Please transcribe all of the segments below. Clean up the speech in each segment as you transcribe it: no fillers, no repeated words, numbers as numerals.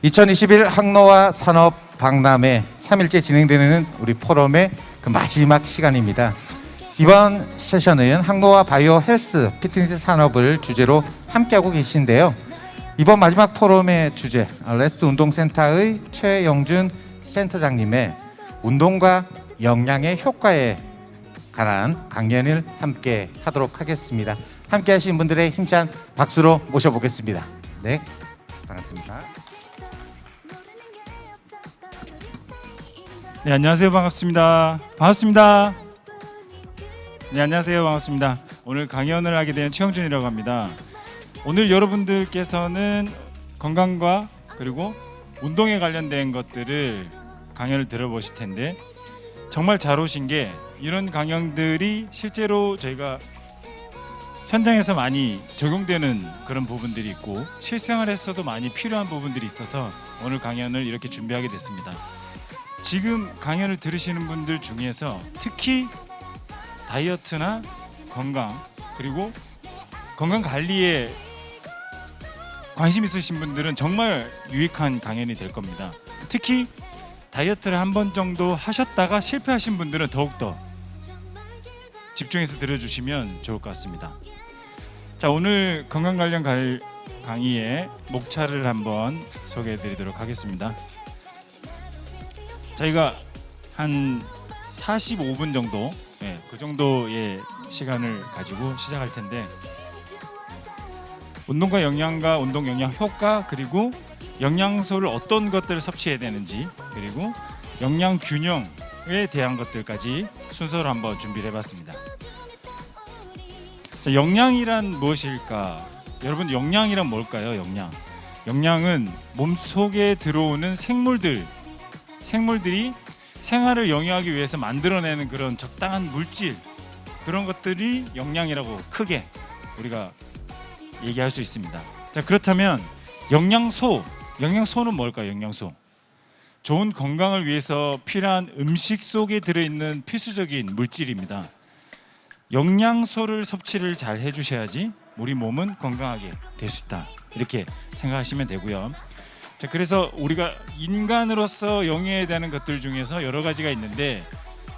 2021 항노화 산업 박람회 3일째 진행되는 우리 포럼의 그 마지막 시간입니다. 이번 세션은 항노화 바이오 헬스 피트니스 산업을 주제로 함께하고 계신데요. 이번 마지막 포럼의 주제, 레스트 운동센터의 최영준 센터장님의 운동과 영양의 효과에 관한 강연을 함께 하도록 하겠습니다. 함께 하신 분들의 힘찬 박수로 모셔보겠습니다. 네, 반갑습니다. 네, 안녕하세요. 반갑습니다. 반갑습니다. 네, 안녕하세요. 반갑습니다. 오늘 강연을 하게 된 최영준이라고 합니다. 오늘 여러분들께서는 건강과 그리고 운동에 관련된 것들을 강연을 들어보실 텐데 정말 잘 오신 게 이런 강연들이 실제로 저희가 현장에서 많이 적용되는 그런 부분들이 있고 실생활에서도 많이 필요한 부분들이 있어서 오늘 강연을 이렇게 준비하게 됐습니다. 지금 강연을 들으시는 분들 중에서 특히 다이어트나 건강 그리고 건강 관리에 관심 있으신 분들은 정말 유익한 강연이 될 겁니다. 특히 다이어트를 한 번 정도 하셨다가 실패하신 분들은 더욱더 집중해서 들어주시면 좋을 것 같습니다. 자, 오늘 건강 관련 강의의 목차를 한번 소개해 드리도록 하겠습니다. 저희가 한 45분 정도, 그 정도의 시간을 가지고 시작할 텐데 운동과 영양과 운동 영양 효과 그리고 영양소를 어떤 것들을 섭취해야 되는지 그리고 영양 균형에 대한 것들까지 순서로 한번 준비를 해봤습니다. 자, 영양이란 무엇일까? 여러분, 영양이란 뭘까요? 영양은 몸속에 들어오는 생물들이 생활을 영위하기 위해서 만들어내는 그런 적당한 물질, 그런 것들이 영양이라고 크게 우리가 얘기할 수 있습니다. 자, 그렇다면 영양소는 뭘까요? 영양소. 좋은 건강을 위해서 필요한 음식 속에 들어있는 필수적인 물질입니다. 영양소를 섭취를 잘 해주셔야지 우리 몸은 건강하게 될 수 있다, 이렇게 생각하시면 되고요. 자, 그래서 우리가 인간으로서 영위해야 되는 것들 중에서 여러 가지가 있는데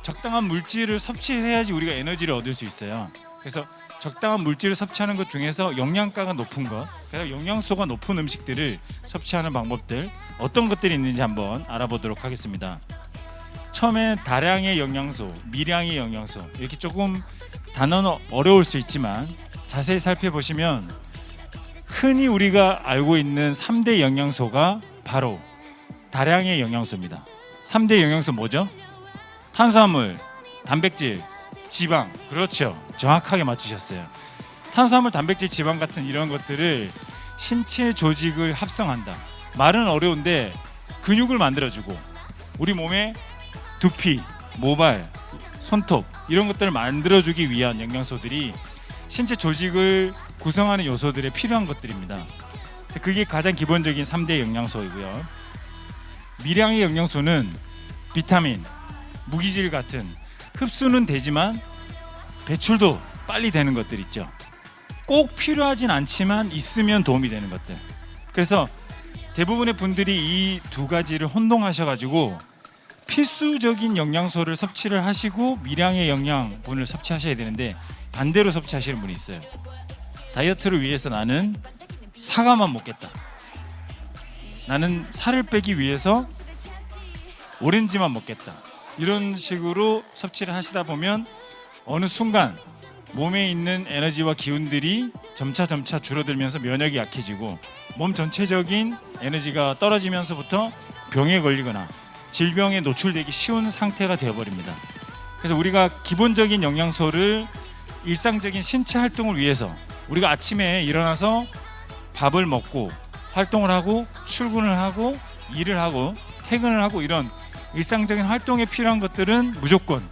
적당한 물질을 섭취해야지 우리가 에너지를 얻을 수 있어요. 그래서 적당한 물질을 섭취하는 것 중에서 영양가가 높은 것, 그래서 영양소가 높은 음식들을 섭취하는 방법들, 어떤 것들이 있는지 한번 알아보도록 하겠습니다. 처음에 다량의 영양소, 미량의 영양소, 이렇게 조금 단어는 어려울 수 있지만 자세히 살펴보시면 흔히 우리가 알고 있는 3대 영양소가 바로 다량의 영양소입니다. 3대 영양소 뭐죠? 탄수화물, 단백질, 지방. 그렇죠, 정확하게 맞추셨어요. 탄수화물, 단백질, 지방 같은 이런 것들을 신체 조직을 합성한다. 말은 어려운데 근육을 만들어주고 우리 몸에 두피, 모발, 손톱 이런 것들을 만들어주기 위한 영양소들이 신체 조직을 구성하는 요소들에 필요한 것들입니다. 그게 가장 기본적인 3대 영양소이고요. 미량의 영양소는 비타민, 무기질 같은 흡수는 되지만 배출도 빨리 되는 것들 있죠. 꼭 필요하진 않지만 있으면 도움이 되는 것들. 그래서 대부분의 분들이 이 두 가지를 혼동하셔가지고 필수적인 영양소를 섭취를 하시고 미량의 영양분을 섭취하셔야 되는데 반대로 섭취하시는 분이 있어요. 다이어트를 위해서 나는 사과만 먹겠다, 나는 살을 빼기 위해서 오렌지만 먹겠다, 이런 식으로 섭취를 하시다 보면 어느 순간 몸에 있는 에너지와 기운들이 점차 줄어들면서 면역이 약해지고 몸 전체적인 에너지가 떨어지면서부터 병에 걸리거나 질병에 노출되기 쉬운 상태가 되어버립니다. 그래서 우리가 기본적인 영양소를 일상적인 신체 활동을 위해서 우리가 아침에 일어나서 밥을 먹고 활동을 하고 출근을 하고 일을 하고 퇴근을 하고 이런 일상적인 활동에 필요한 것들은 무조건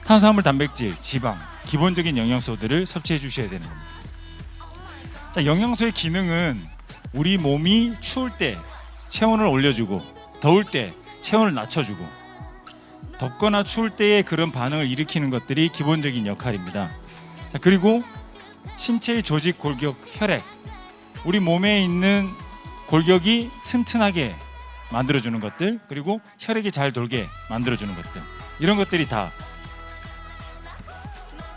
탄수화물, 단백질, 지방, 기본적인 영양소들을 섭취해 주셔야 되는 겁니다. 자, 영양소의 기능은 우리 몸이 추울 때 체온을 올려주고 더울 때 체온을 낮춰주고 덥거나 추울 때의 그런 반응을 일으키는 것들이 기본적인 역할입니다. 자, 그리고 신체의 조직, 골격, 혈액, 우리 몸에 있는 골격이 튼튼하게 만들어주는 것들, 그리고 혈액이 잘 돌게 만들어주는 것들, 이런 것들이 다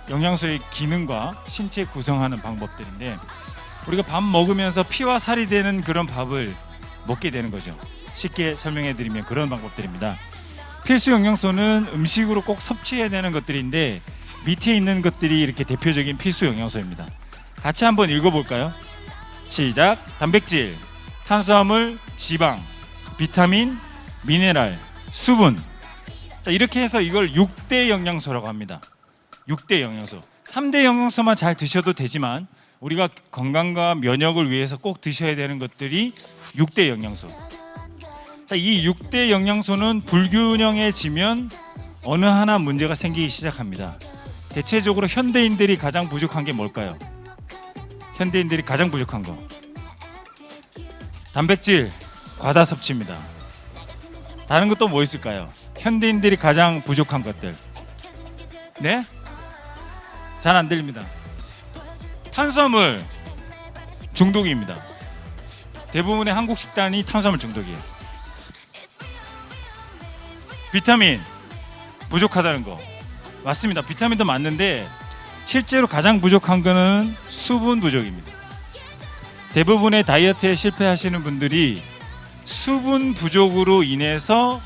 영양소의 기능과 신체 구성하는 방법들인데, 우리가 밥 먹으면서 피와 살이 되는 그런 밥을 먹게 되는 거죠. 쉽게 설명해 드리면 그런 방법들입니다. 필수 영양소는 음식으로 꼭 섭취해야 되는 것들인데, 밑에 있는 것들이 이렇게 대표적인 필수 영양소입니다. 같이 한번 읽어볼까요? 시작. 단백질, 탄수화물, 지방, 비타민, 미네랄, 수분. 자, 이렇게 해서 이걸 6대 영양소라고 합니다. 6대 영양소. 3대 영양소만 잘 드셔도 되지만 우리가 건강과 면역을 위해서 꼭 드셔야 되는 것들이 6대 영양소. 자, 이 6대 영양소는 불균형해지면 어느 하나 문제가 생기기 시작합니다. 대체적으로 현대인들이 가장 부족한 게 뭘까요? 현대인들이 가장 부족한 거, 단백질 과다 섭취입니다. 다른 것도 뭐 있을까요? 현대인들이 가장 부족한 것들. 네? 잘 안 들립니다. 탄수화물 중독입니다. 대부분의 한국 식단이 탄수화물 중독이에요. 비타민 부족하다는 거 맞습니다. 비타민도 맞는데 실제로 가장 부족한 거는 수분 부족입니다. 대부분의 다이어트에 실패하시는 분들이 수분 부족으로 인해서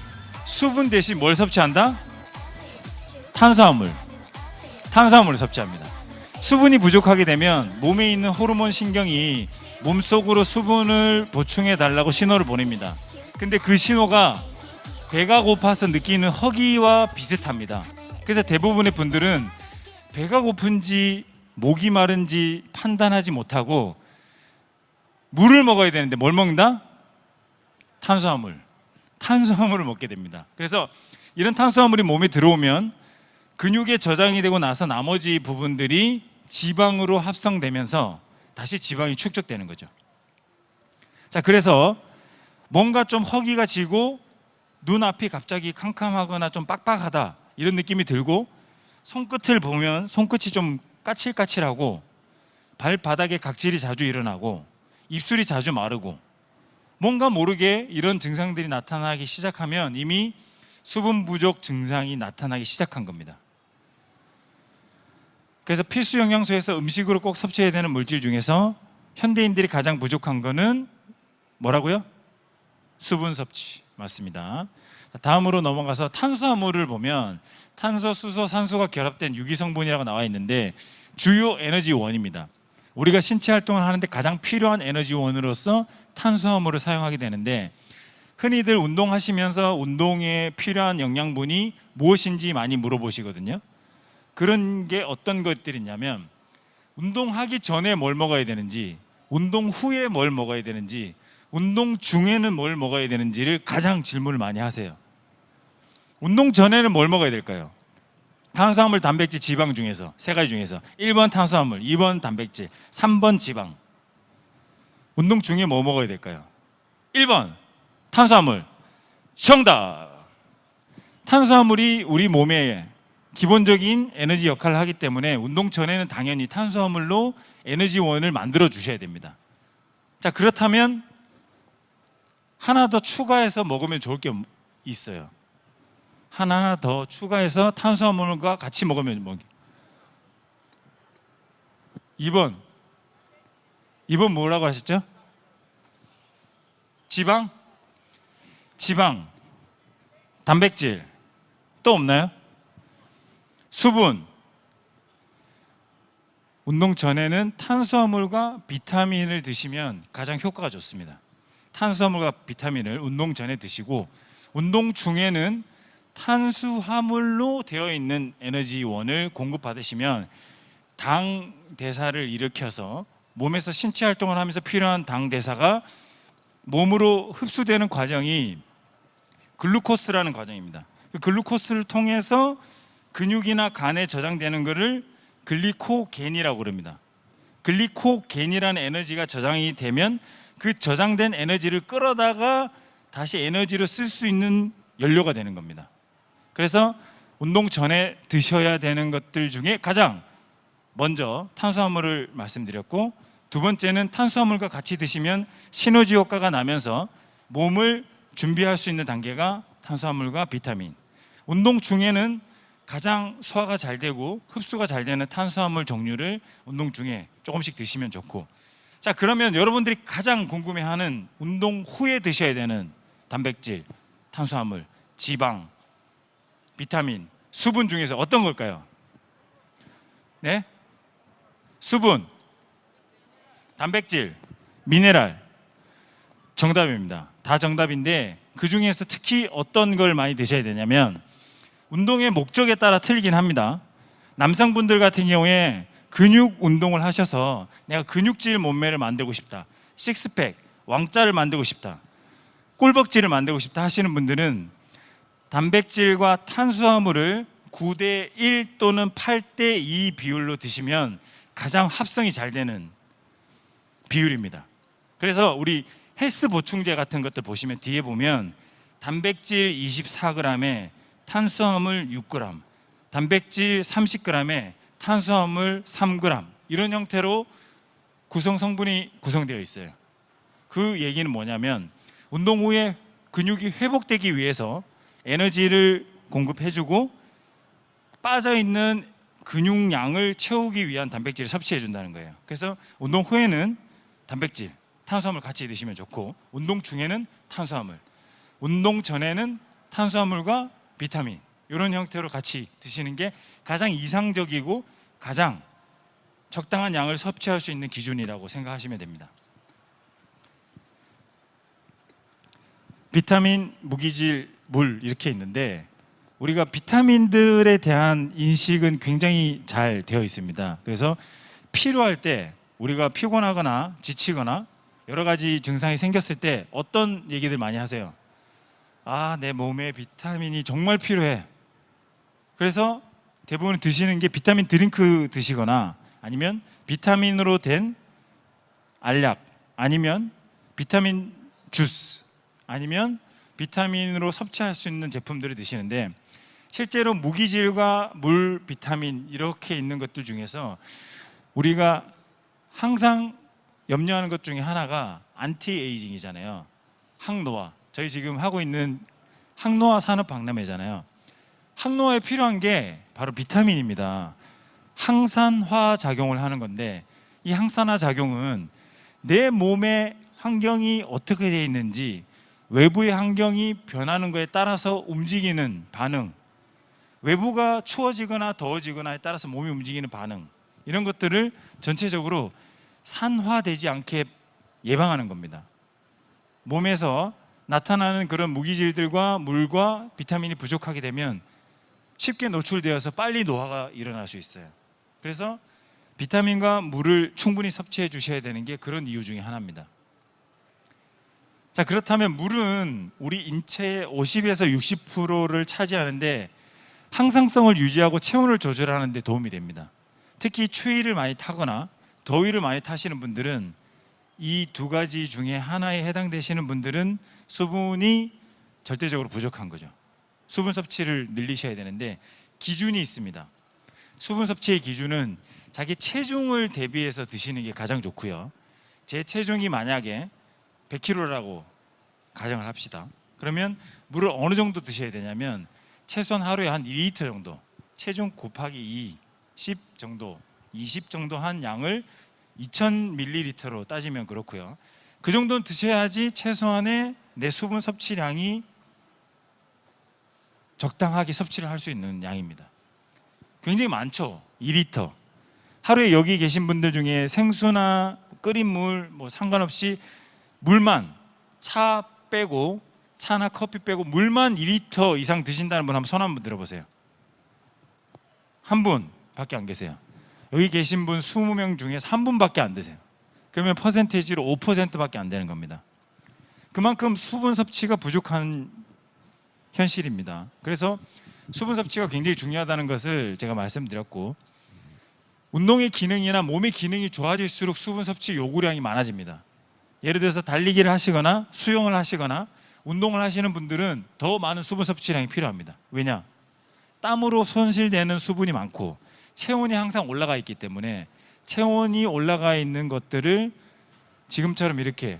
수분 대신 뭘 섭취한다? 탄수화물을 섭취합니다. 수분이 부족하게 되면 몸에 있는 호르몬 신경이 몸속으로 수분을 보충해 달라고 신호를 보냅니다. 근데 그 신호가 배가 고파서 느끼는 허기와 비슷합니다. 그래서 대부분의 분들은 배가 고픈지 목이 마른지 판단하지 못하고 물을 먹어야 되는데 뭘 먹는다? 탄수화물을 먹게 됩니다. 그래서 이런 탄수화물이 몸에 들어오면 근육에 저장이 되고 나서 나머지 부분들이 지방으로 합성되면서 다시 지방이 축적되는 거죠. 자, 그래서 뭔가 좀 허기가 지고 눈앞이 갑자기 캄캄하거나 좀 빡빡하다 이런 느낌이 들고, 손끝을 보면 손끝이 좀 까칠까칠하고 발바닥에 각질이 자주 일어나고 입술이 자주 마르고, 뭔가 모르게 이런 증상들이 나타나기 시작하면 이미 수분 부족 증상이 나타나기 시작한 겁니다. 그래서 필수 영양소에서 음식으로 꼭 섭취해야 되는 물질 중에서 현대인들이 가장 부족한 거는 뭐라고요? 수분 섭취. 맞습니다. 다음으로 넘어가서 탄수화물을 보면 탄소, 수소, 산소가 결합된 유기성분이라고 나와 있는데 주요 에너지원입니다. 우리가 신체 활동을 하는데 가장 필요한 에너지원으로서 탄수화물을 사용하게 되는데, 흔히들 운동하시면서 운동에 필요한 영양분이 무엇인지 많이 물어보시거든요. 그런 게 어떤 것들이 있냐면, 운동하기 전에 뭘 먹어야 되는지, 운동 후에 뭘 먹어야 되는지, 운동 중에는 뭘 먹어야 되는지를 가장 질문을 많이 하세요. 운동 전에는 뭘 먹어야 될까요? 탄수화물, 단백질, 지방 중에서 세 가지 중에서 1번 탄수화물, 2번 단백질, 3번 지방. 운동 중에 뭐 먹어야 될까요? 1번 탄수화물. 정답. 탄수화물이 우리 몸에 기본적인 에너지 역할을 하기 때문에 운동 전에는 당연히 탄수화물로 에너지원을 만들어 주셔야 됩니다. 자, 그렇다면 하나 더 추가해서 먹으면 좋을 게 있어요. 하나 더 추가해서 탄수화물과 같이 먹으면 뭐 2번 뭐라고 하셨죠? 지방, 단백질, 또 없나요? 수분. 운동 전에는 탄수화물과 비타민을 드시면 가장 효과가 좋습니다. 탄수화물과 비타민을 운동 전에 드시고, 운동 중에는 탄수화물로 되어 있는 에너지원을 공급받으시면 당 대사를 일으켜서 몸에서 신체 활동을 하면서 필요한 당 대사가 몸으로 흡수되는 과정이 글루코스라는 과정입니다. 그 글루코스를 통해서 근육이나 간에 저장되는 것을 글리코겐이라고 그럽니다. 글리코겐이라는 에너지가 저장이 되면 그 저장된 에너지를 끌어다가 다시 에너지로 쓸 수 있는 연료가 되는 겁니다. 그래서 운동 전에 드셔야 되는 것들 중에 가장 먼저 탄수화물을 말씀드렸고, 두 번째는 탄수화물과 같이 드시면 시너지 효과가 나면서 몸을 준비할 수 있는 단계가 탄수화물과 비타민. 운동 중에는 가장 소화가 잘 되고 흡수가 잘 되는 탄수화물 종류를 운동 중에 조금씩 드시면 좋고. 자, 그러면 여러분들이 가장 궁금해하는 운동 후에 드셔야 되는 단백질, 탄수화물, 지방, 비타민, 수분 중에서 어떤 걸까요? 네? 수분, 단백질, 미네랄. 정답입니다. 다 정답인데 그 중에서 특히 어떤 걸 많이 드셔야 되냐면 운동의 목적에 따라 틀리긴 합니다. 남성분들 같은 경우에 근육 운동을 하셔서 내가 근육질 몸매를 만들고 싶다, 식스팩, 왕자를 만들고 싶다, 꿀벅지를 만들고 싶다 하시는 분들은 단백질과 탄수화물을 9대 1 또는 8대 2 비율로 드시면 가장 합성이 잘 되는 비율입니다. 그래서 우리 헬스 보충제 같은 것들 보시면 뒤에 보면 단백질 24g에 탄수화물 6g, 단백질 30g에 탄수화물 3g, 이런 형태로 구성 성분이 구성되어 있어요. 그 얘기는 뭐냐면 운동 후에 근육이 회복되기 위해서 에너지를 공급해주고 빠져있는 근육량을 채우기 위한 단백질을 섭취해 준다는 거예요. 그래서 운동 후에는 단백질, 탄수화물 같이 드시면 좋고, 운동 중에는 탄수화물, 운동 전에는 탄수화물과 비타민, 이런 형태로 같이 드시는 게 가장 이상적이고 가장 적당한 양을 섭취할 수 있는 기준이라고 생각하시면 됩니다. 비타민, 무기질, 물 이렇게 있는데 우리가 비타민들에 대한 인식은 굉장히 잘 되어 있습니다. 그래서 필요할 때 우리가 피곤하거나 지치거나 여러 가지 증상이 생겼을 때 어떤 얘기들 많이 하세요? 아, 내 몸에 비타민이 정말 필요해. 그래서 대부분 드시는 게 비타민 드링크 드시거나 아니면 비타민으로 된 알약, 아니면 비타민 주스, 아니면 비타민으로 섭취할 수 있는 제품들을 드시는데, 실제로 무기질과 물, 비타민 이렇게 있는 것들 중에서 우리가 항상 염려하는 것 중에 하나가 안티에이징이잖아요. 항노화. 저희 지금 하고 있는 항노화 산업박람회잖아요. 항노화에 필요한 게 바로 비타민입니다. 항산화 작용을 하는 건데, 이 항산화 작용은 내 몸의 환경이 어떻게 되어 있는지, 외부의 환경이 변하는 것에 따라서 움직이는 반응, 외부가 추워지거나 더워지거나에 따라서 몸이 움직이는 반응, 이런 것들을 전체적으로 산화되지 않게 예방하는 겁니다. 몸에서 나타나는 그런 무기질들과 물과 비타민이 부족하게 되면 쉽게 노출되어서 빨리 노화가 일어날 수 있어요. 그래서 비타민과 물을 충분히 섭취해 주셔야 되는 게 그런 이유 중에 하나입니다. 자, 그렇다면 물은 우리 인체의 50에서 60%를 차지하는데 항상성을 유지하고 체온을 조절하는 데 도움이 됩니다. 특히 추위를 많이 타거나 더위를 많이 타시는 분들은, 이 두 가지 중에 하나에 해당되시는 분들은 수분이 절대적으로 부족한 거죠. 수분 섭취를 늘리셔야 되는데 기준이 있습니다. 수분 섭취의 기준은 자기 체중을 대비해서 드시는 게 가장 좋고요. 제 체중이 만약에 100kg라고 가정을 합시다. 그러면 물을 어느 정도 드셔야 되냐면 최소한 하루에 한 2리터 정도, 체중 곱하기 2, 10 정도, 20 정도 한 양을 2000ml로 따지면 그렇고요. 그 정도는 드셔야지 최소한의 내 수분 섭취량이 적당하게 섭취를 할 수 있는 양입니다. 굉장히 많죠. 2리터. 하루에 여기 계신 분들 중에 생수나 끓인 물 뭐 상관없이 물만, 차 빼고, 차나 커피 빼고 물만 2리터 이상 드신다는 분 한번 손 한번 들어보세요. 한 분밖에 안 계세요. 여기 계신 분 20명 중에서 한 분밖에 안 되세요. 그러면 퍼센테이지로 5%밖에 안 되는 겁니다. 그만큼 수분 섭취가 부족한 현실입니다. 그래서 수분 섭취가 굉장히 중요하다는 것을 제가 말씀드렸고, 운동의 기능이나 몸의 기능이 좋아질수록 수분 섭취 요구량이 많아집니다. 예를 들어서 달리기를 하시거나 수영을 하시거나 운동을 하시는 분들은 더 많은 수분 섭취량이 필요합니다. 왜냐? 땀으로 손실되는 수분이 많고 체온이 항상 올라가 있기 때문에 체온이 올라가 있는 것들을 지금처럼 이렇게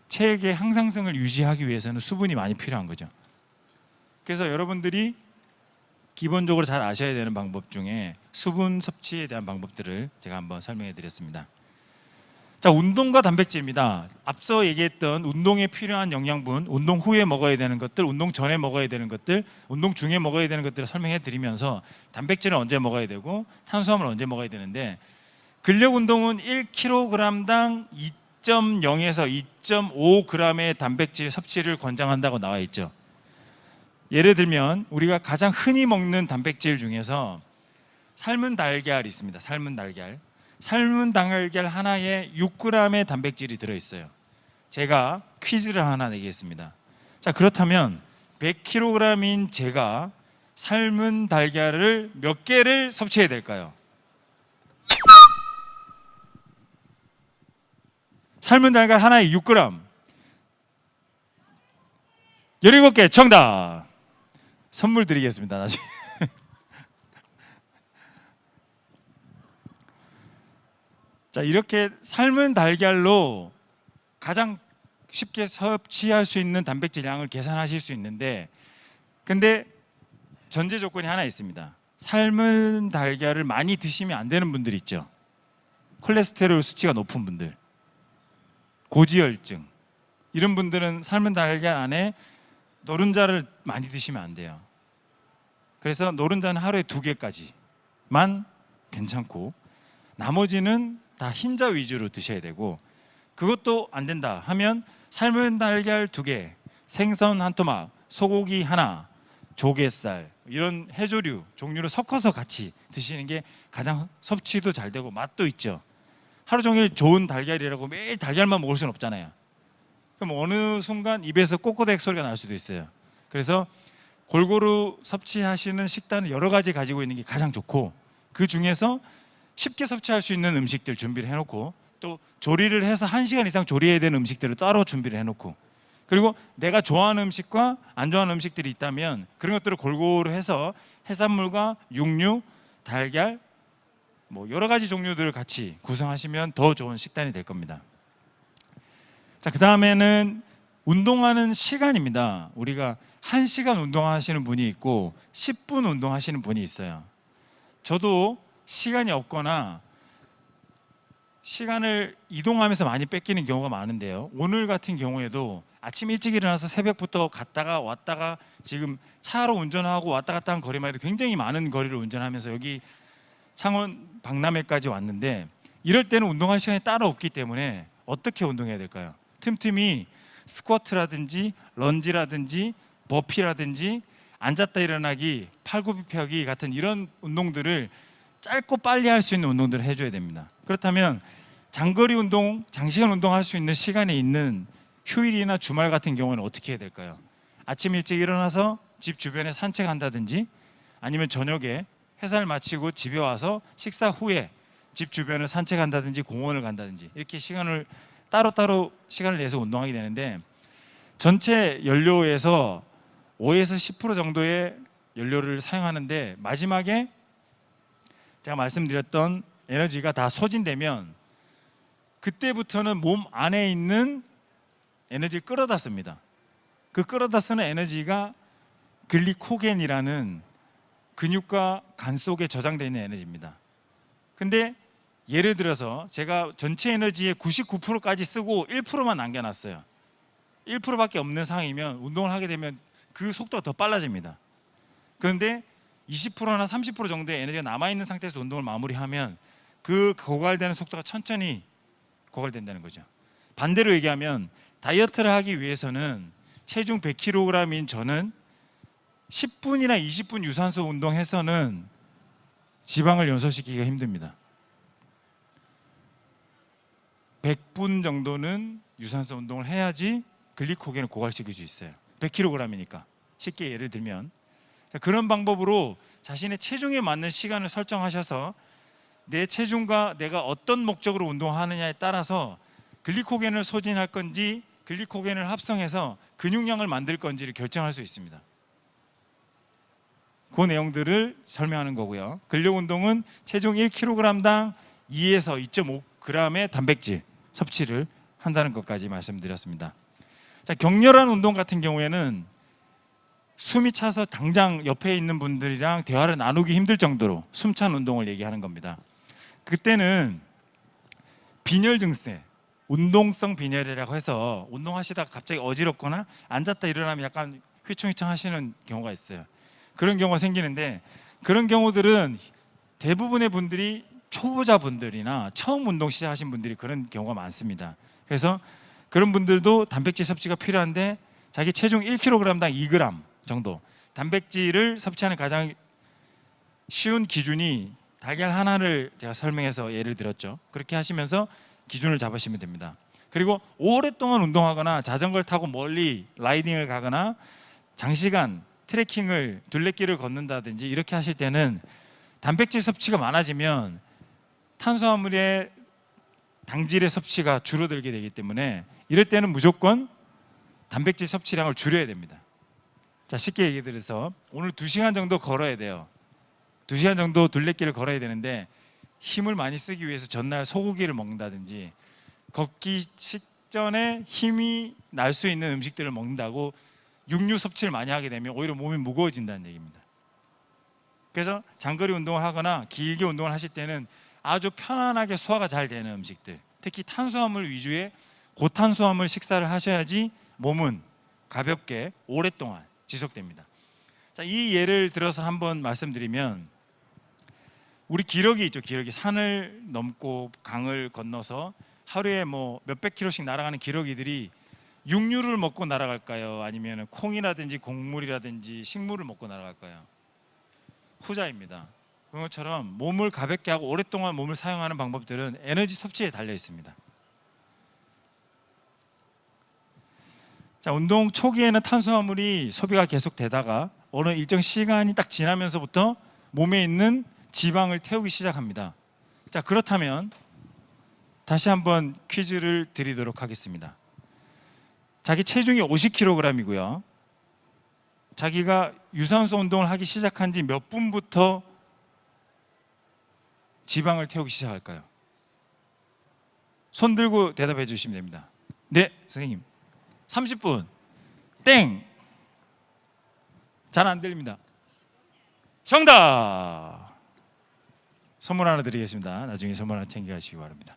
체액의 항상성을 유지하기 위해서는 수분이 많이 필요한 거죠. 그래서 여러분들이 기본적으로 잘 아셔야 되는 방법 중에 수분 섭취에 대한 방법들을 제가 한번 설명해 드렸습니다. 자, 운동과 단백질입니다. 앞서 얘기했던 운동에 필요한 영양분, 운동 후에 먹어야 되는 것들, 운동 전에 먹어야 되는 것들, 운동 중에 먹어야 되는 것들을 설명해 드리면서 단백질은 언제 먹어야 되고 탄수화물은 언제 먹어야 되는데, 근력 운동은 1kg당 2.0에서 2.5g의 단백질 섭취를 권장한다고 나와 있죠. 예를 들면 우리가 가장 흔히 먹는 단백질 중에서 삶은 달걀이 있습니다. 삶은 달걀 하나에 6g의 단백질이 들어있어요. 제가 퀴즈를 하나 내겠습니다. 자, 그렇다면 100kg인 제가 삶은 달걀을 몇 개를 섭취해야 될까요? 삶은 달걀 하나에 6g. 17개 정답. 선물 드리겠습니다. 나중에. 자, 이렇게 삶은 달걀로 가장 쉽게 섭취할 수 있는 단백질 양을 계산하실 수 있는데, 근데 전제 조건이 하나 있습니다. 삶은 달걀을 많이 드시면 안 되는 분들 있죠. 콜레스테롤 수치가 높은 분들, 고지혈증, 이런 분들은 삶은 달걀 안에 노른자를 많이 드시면 안 돼요. 그래서 노른자는 하루에 2개까지만 괜찮고, 나머지는 다 흰자 위주로 드셔야 되고, 그것도 안 된다 하면 삶은 달걀 2개, 생선 한 토막, 소고기 하나, 조갯살, 이런 해조류 종류를 섞어서 같이 드시는 게 가장 섭취도 잘 되고 맛도 있죠. 하루 종일 좋은 달걀이라고 매일 달걀만 먹을 수는 없잖아요. 그럼 어느 순간 입에서 꼬꼬댁 소리가 날 수도 있어요. 그래서 골고루 섭취하시는 식단을 여러 가지 가지고 있는 게 가장 좋고, 그 중에서 쉽게 섭취할 수 있는 음식들 준비를 해놓고, 또 조리를 해서 1시간 이상 조리해야 되는 음식들을 따로 준비를 해놓고, 그리고 내가 좋아하는 음식과 안 좋아하는 음식들이 있다면 그런 것들을 골고루 해서 해산물과 육류, 달걀, 뭐 여러 가지 종류들을 같이 구성하시면 더 좋은 식단이 될 겁니다. 자, 그 다음에는 운동하는 시간입니다. 우리가 1시간 운동하시는 분이 있고 10분 운동하시는 분이 있어요. 저도 시간이 없거나 시간을 이동하면서 많이 뺏기는 경우가 많은데요. 오늘 같은 경우에도 아침 일찍 일어나서 새벽부터 갔다가 왔다가 지금 차로 운전하고 왔다 갔다 한 거리만 해도 굉장히 많은 거리를 운전하면서 여기 창원 박람회까지 왔는데, 이럴 때는 운동할 시간이 따로 없기 때문에 어떻게 운동해야 될까요? 틈틈이 스쿼트라든지 런지라든지 버피라든지 앉았다 일어나기, 팔굽히 펴기 같은 이런 운동들을 짧고 빨리 할 수 있는 운동들을 해줘야 됩니다. 그렇다면 장거리 운동, 장시간 운동할 수 있는 시간이 있는 휴일이나 주말 같은 경우는 어떻게 해야 될까요? 아침 일찍 일어나서 집 주변에 산책한다든지, 아니면 저녁에 회사를 마치고 집에 와서 식사 후에 집 주변을 산책한다든지 공원을 간다든지, 이렇게 시간을 따로따로 시간을 내서 운동하게 되는데, 전체 연료에서 5에서 10% 정도의 연료를 사용하는데, 마지막에 제가 말씀드렸던 에너지가 다 소진되면 그때부터는 몸 안에 있는 에너지를 끌어다 씁니다. 그 끌어다 쓰는 에너지가 글리코겐이라는 근육과 간 속에 저장되어 있는 에너지입니다. 근데 예를 들어서 제가 전체 에너지의 99%까지 쓰고 1%만 남겨놨어요. 1%밖에 없는 상황이면 운동을 하게 되면 그 속도가 더 빨라집니다. 그런데 20%나 30% 정도의 에너지가 남아있는 상태에서 운동을 마무리하면 그 고갈되는 속도가 천천히 고갈된다는 거죠. 반대로 얘기하면 다이어트를 하기 위해서는 체중 100kg인 저는 10분이나 20분 유산소 운동해서는 지방을 연소시키기가 힘듭니다. 100분 정도는 유산소 운동을 해야지 글리코겐을 고갈시킬 수 있어요. 100kg이니까. 쉽게 예를 들면 그런 방법으로 자신의 체중에 맞는 시간을 설정하셔서 내 체중과 내가 어떤 목적으로 운동하느냐에 따라서 글리코겐을 소진할 건지 글리코겐을 합성해서 근육량을 만들 건지를 결정할 수 있습니다. 그 내용들을 설명하는 거고요. 근력 운동은 체중 1kg당 2에서 2.5g의 단백질 섭취를 한다는 것까지 말씀드렸습니다. 자, 격렬한 운동 같은 경우에는 숨이 차서 당장 옆에 있는 분들이랑 대화를 나누기 힘들 정도로 숨찬 운동을 얘기하는 겁니다. 그때는 빈혈 증세, 운동성 빈혈이라고 해서 운동하시다가 갑자기 어지럽거나 앉았다 일어나면 약간 휘청휘청 하시는 경우가 있어요. 그런 경우가 생기는데, 그런 경우들은 대부분의 분들이 초보자분들이나 처음 운동 시작하신 분들이 그런 경우가 많습니다. 그래서 그런 분들도 단백질 섭취가 필요한데, 자기 체중 1kg당 2g 정도 단백질을 섭취하는 가장 쉬운 기준이 달걀 하나를 제가 설명해서 예를 들었죠. 그렇게 하시면서 기준을 잡으시면 됩니다. 그리고 오랫동안 운동하거나 자전거를 타고 멀리 라이딩을 가거나 장시간 트레킹을 둘레길을 걷는다든지 이렇게 하실 때는 단백질 섭취가 많아지면 탄수화물의 당질의 섭취가 줄어들게 되기 때문에 이럴 때는 무조건 단백질 섭취량을 줄여야 됩니다. 자, 쉽게 얘기 들어서 오늘 2시간 정도 걸어야 돼요. 2시간 정도 둘레길을 걸어야 되는데 힘을 많이 쓰기 위해서 전날 소고기를 먹는다든지 걷기 직전에 힘이 날 수 있는 음식들을 먹는다고 육류 섭취를 많이 하게 되면 오히려 몸이 무거워진다는 얘기입니다. 그래서 장거리 운동을 하거나 길게 운동을 하실 때는 아주 편안하게 소화가 잘 되는 음식들, 특히 탄수화물 위주의 고탄수화물 식사를 하셔야지 몸은 가볍게 오랫동안 지속됩니다. 자, 이 예를 들어서 한번 말씀드리면, 우리 기러기 있죠. 기러기, 산을 넘고 강을 건너서 하루에 뭐 몇백 킬로씩 날아가는 기러기들이 육류를 먹고 날아갈까요? 아니면 콩이라든지 곡물이라든지 식물을 먹고 날아갈까요? 후자입니다. 그런 것처럼 몸을 가볍게 하고 오랫동안 몸을 사용하는 방법들은 에너지 섭취에 달려 있습니다. 자, 운동 초기에는 탄수화물이 소비가 계속 되다가 어느 일정 시간이 딱 지나면서부터 몸에 있는 지방을 태우기 시작합니다. 자, 그렇다면 다시 한번 퀴즈를 드리도록 하겠습니다. 자기 체중이 50kg이고요. 자기가 유산소 운동을 하기 시작한 지 몇 분부터 지방을 태우기 시작할까요? 손 들고 대답해 주시면 됩니다. 네, 선생님. 30분. 땡. 잘 안 들립니다. 정답. 선물 하나 드리겠습니다. 나중에 선물 하나 챙겨가시기 바랍니다.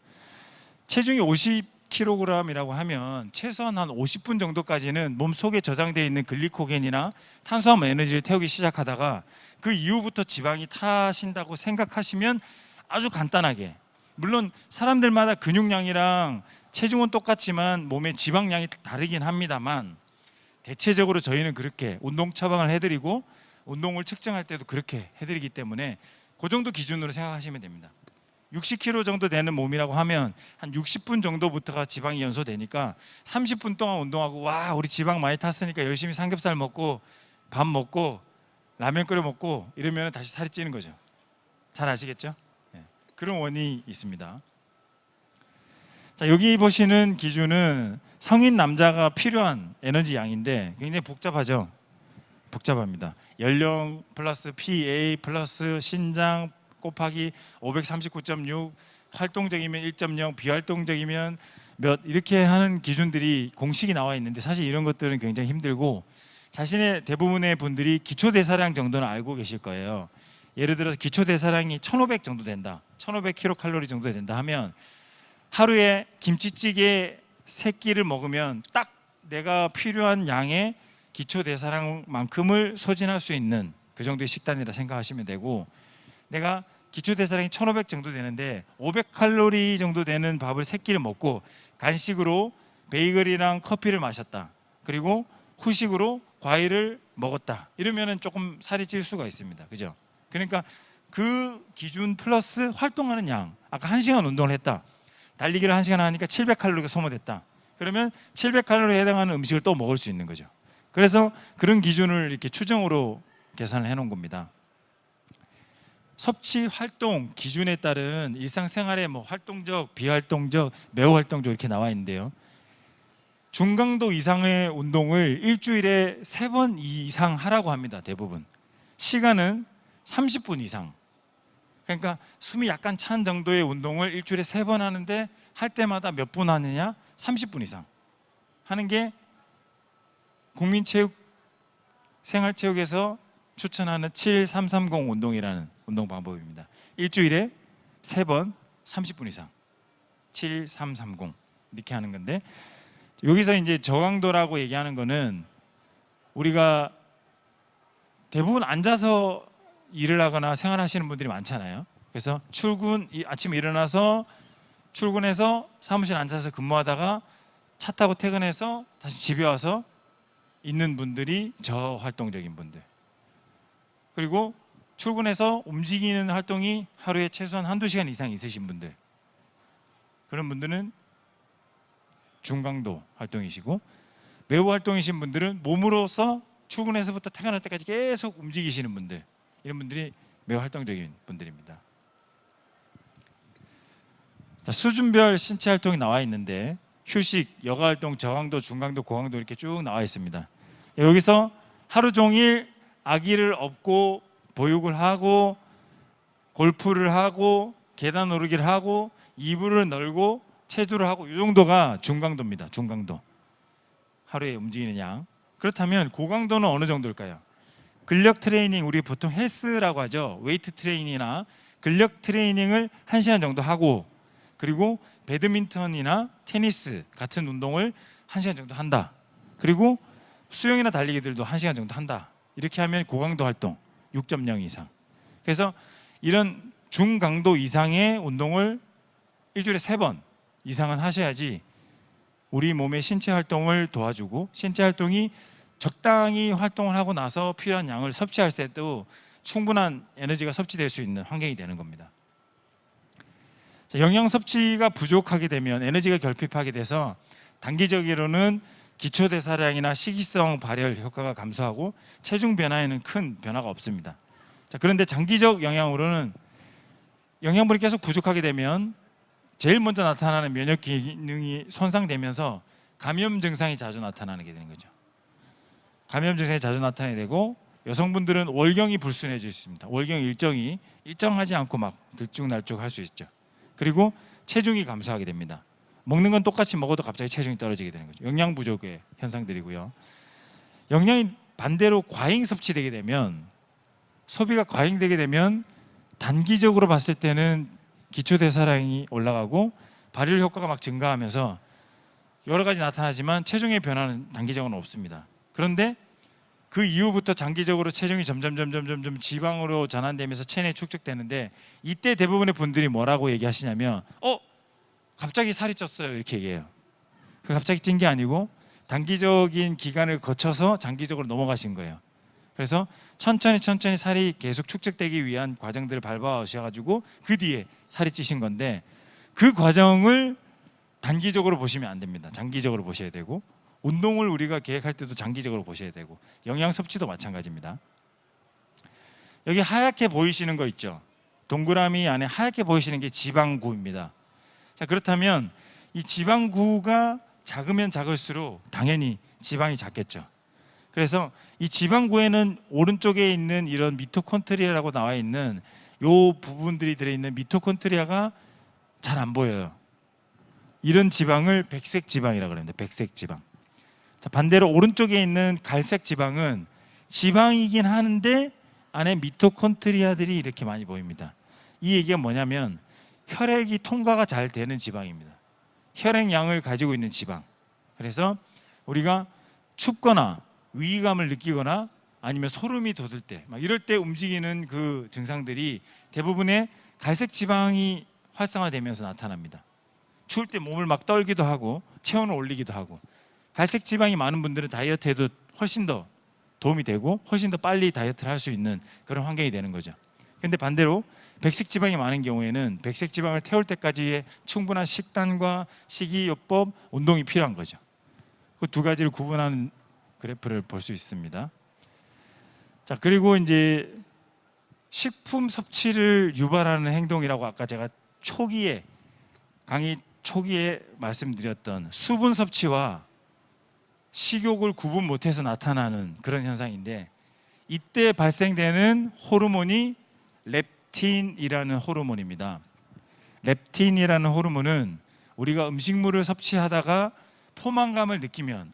체중이 50kg이라고 하면 최소한 한 50분 정도까지는 몸 속에 저장되어 있는 글리코겐이나 탄수화물 에너지를 태우기 시작하다가 그 이후부터 지방이 타신다고 생각하시면 아주 간단하게, 물론 사람들마다 근육량이랑 체중은 똑같지만 몸의 지방량이 다르긴 합니다만 대체적으로 저희는 그렇게 운동 처방을 해드리고 운동을 측정할 때도 그렇게 해드리기 때문에 그 정도 기준으로 생각하시면 됩니다. 60kg 정도 되는 몸이라고 하면 한 60분 정도부터가 지방이 연소되니까 30분 동안 운동하고 와 우리 지방 많이 탔으니까 열심히 삼겹살 먹고 밥 먹고 라면 끓여 먹고 이러면 다시 살이 찌는 거죠. 잘 아시겠죠? 네. 그런 원인이 있습니다. 자, 여기 보시는 기준은 성인 남자가 필요한 에너지 양인데 굉장히 복잡하죠. 복잡합니다. 연령 플러스 PA 플러스 신장 곱하기 539.6, 활동적이면 1.0, 비활동적이면 몇, 이렇게 하는 기준들이 공식이 나와 있는데 사실 이런 것들은 굉장히 힘들고 자신의 대부분의 분들이 기초대사량 정도는 알고 계실 거예요. 예를 들어서 기초대사량이 1500 정도 된다, 1500kcal 정도 된다 하면 하루에 김치찌개 3끼를 먹으면 딱 내가 필요한 양의 기초대사량만큼을 소진할 수 있는 그 정도의 식단이라 생각하시면 되고, 내가 기초대사량이 1500 정도 되는데 500칼로리 정도 되는 밥을 3끼를 먹고 간식으로 베이글이랑 커피를 마셨다, 그리고 후식으로 과일을 먹었다, 이러면 조금 살이 찔 수가 있습니다. 그죠? 그러니까 그 기준 플러스 활동하는 양, 아까 1시간 운동을 했다, 달리기를 1시간 하니까 700칼로리가 소모됐다, 그러면 700칼로리에 해당하는 음식을 또 먹을 수 있는 거죠. 그래서 그런 기준을 이렇게 추정으로 계산을 해 놓은 겁니다. 섭취 활동 기준에 따른 일상생활에 뭐 활동적, 비활동적, 매우 활동적 이렇게 나와 있는데요. 중강도 이상의 운동을 일주일에 3번 이상 하라고 합니다. 대부분. 시간은 30분 이상. 그러니까 숨이 약간 찬 정도의 운동을 일주일에 3번 하는데 할 때마다 몇 분 하느냐? 30분 이상 하는 게 국민체육 생활체육에서 추천하는 7330 운동이라는 운동 방법입니다. 일주일에 3번 30분 이상 7330 이렇게 하는 건데, 여기서 이제 저강도라고 얘기하는 거는 우리가 대부분 앉아서 일을 하거나 생활하시는 분들이 많잖아요. 그래서 아침에 일어나서 출근해서 사무실 앉아서 근무하다가 차 타고 퇴근해서 다시 집에 와서 있는 분들이 저활동적인 분들, 그리고 출근해서 움직이는 활동이 하루에 최소한 1~2시간 이상 있으신 분들, 그런 분들은 중강도 활동이시고, 매우 활동이신 분들은 몸으로서 출근해서부터 퇴근할 때까지 계속 움직이시는 분들, 이런 분들이 매우 활동적인 분들입니다. 자, 수준별 신체 활동이 나와 있는데 휴식, 여가 활동, 저강도, 중강도, 고강도 이렇게 쭉 나와 있습니다. 여기서 하루 종일 아기를 업고 보육을 하고 골프를 하고 계단 오르기를 하고 이불을 널고 체조를 하고, 이 정도가 중강도입니다. 중강도, 하루에 움직이는 양. 그렇다면 고강도는 어느 정도일까요? 근력 트레이닝, 우리 보통 헬스라고 하죠. 웨이트 트레이닝이나 근력 트레이닝을 1시간 정도 하고, 그리고 배드민턴이나 테니스 같은 운동을 1시간 정도 한다. 그리고 수영이나 달리기들도 1시간 정도 한다. 이렇게 하면 고강도 활동 6.0 이상. 그래서 이런 중강도 이상의 운동을 일주일에 3번 이상은 하셔야지 우리 몸의 신체 활동을 도와주고, 신체 활동이 적당히 활동을 하고 나서 필요한 양을 섭취할 때도 충분한 에너지가 섭취될 수 있는 환경이 되는 겁니다. 자, 영양 섭취가 부족하게 되면 에너지가 결핍하게 돼서 단기적으로는 기초대사량이나 식이성 발열 효과가 감소하고 체중 변화에는 큰 변화가 없습니다. 자, 그런데 장기적 영향으로는 영양분이 계속 부족하게 되면 제일 먼저 나타나는 면역 기능이 손상되면서 감염 증상이 자주 나타나게 되는 거죠. 감염 증상이 자주 나타나게 되고, 여성분들은 월경이 불순해질 수 있습니다. 월경 일정이 일정하지 않고 막 들쭉날쭉 할 수 있죠. 그리고 체중이 감소하게 됩니다. 먹는 건 똑같이 먹어도 갑자기 체중이 떨어지게 되는 거죠. 영양 부족의 현상들이고요. 영양이 반대로 과잉 섭취되게 되면, 소비가 과잉되게 되면 단기적으로 봤을 때는 기초대사량이 올라가고 발열 효과가 막 증가하면서 여러 가지 나타나지만 체중의 변화는 단기적으로는 없습니다. 그런데 그 이후부터 장기적으로 체중이 점점 지방으로 전환되면서 체내에 축적되는데, 이때 대부분의 분들이 뭐라고 얘기하시냐면 갑자기 살이 쪘어요, 이렇게 얘기해요. 갑자기 찐 게 아니고 단기적인 기간을 거쳐서 장기적으로 넘어가신 거예요. 그래서 천천히 살이 계속 축적되기 위한 과정들을 밟아오셔가지고 그 뒤에 살이 찌신 건데, 그 과정을 단기적으로 보시면 안 됩니다. 장기적으로 보셔야 되고, 운동을 우리가 계획할 때도 장기적으로 보셔야 되고, 영양 섭취도 마찬가지입니다. 여기 하얗게 보이시는 거 있죠? 동그라미 안에 하얗게 보이시는 게 지방구입니다. 자, 그렇다면 이 지방구가 작으면 작을수록 당연히 지방이 작겠죠. 그래서 이 지방구에는 오른쪽에 있는 이런 미토콘드리아라고 나와 있는 요 부분들이 들어있는 미토콘드리아가 잘 안 보여요. 이런 지방을 백색 지방이라고 합니다. 백색 지방. 자, 반대로 오른쪽에 있는 갈색 지방은 지방이긴 하는데 안에 미토콘드리아들이 이렇게 많이 보입니다. 이 얘기가 뭐냐면 혈액이 통과가 잘 되는 지방입니다. 혈액량을 가지고 있는 지방. 그래서 우리가 춥거나 위기감을 느끼거나 아니면 소름이 돋을 때, 막 이럴 때 움직이는 그 증상들이 대부분의 갈색 지방이 활성화되면서 나타납니다. 추울 때 몸을 막 떨기도 하고 체온을 올리기도 하고, 갈색 지방이 많은 분들은 다이어트에도 훨씬 더 도움이 되고 훨씬 더 빨리 다이어트를 할 수 있는 그런 환경이 되는 거죠. 그런데 반대로 백색 지방이 많은 경우에는 백색 지방을 태울 때까지의 충분한 식단과 식이요법, 운동이 필요한 거죠. 그 두 가지를 구분하는 그래프를 볼 수 있습니다. 자, 그리고 이제 식품 섭취를 유발하는 행동이라고 아까 제가 강의 초기에 말씀드렸던 수분 섭취와 식욕을 구분 못해서 나타나는 그런 현상인데, 이때 발생되는 호르몬이 렙틴이라는 호르몬입니다. 렙틴이라는 호르몬은 우리가 음식물을 섭취하다가 포만감을 느끼면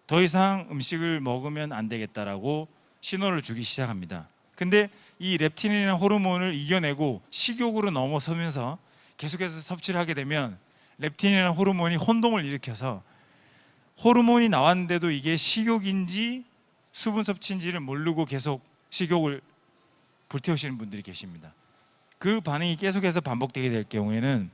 더 이상 음식을 먹으면 안 되겠다라고 신호를 주기 시작합니다. 근데 이 렙틴이라는 호르몬을 이겨내고 식욕으로 넘어서면서 계속해서 섭취를 하게 되면 렙틴이라는 호르몬이 혼동을 일으켜서 호르몬이 나왔는데도 이게 식욕인지 수분 섭취인지를 모르고 계속 식욕을 불태우시는 분들이 계십니다. 그 반응이 계속해서 반복되게 될 경우에는